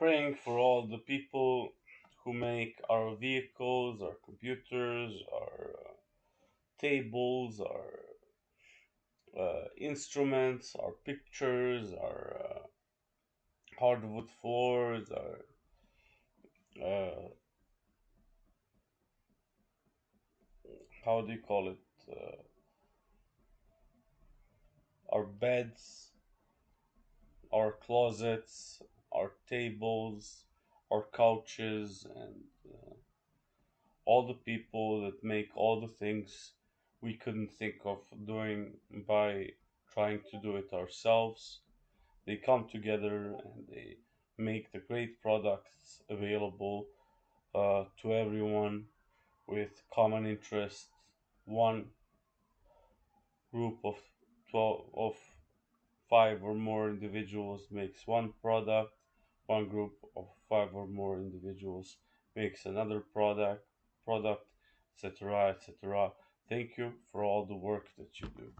praying for all the people who make our vehicles, our computers, our tables, our instruments, our pictures, our hardwood floors, our how do you call it? Our beds, our closets, our tables, our couches, and all the people that make all the things we couldn't think of doing by trying to do it ourselves. They come together and they make the great products available to everyone with common interests. One group of 12 of five or more individuals makes one product, one group of five or more individuals makes another product, etc., etc. Thank you for all the work that you do.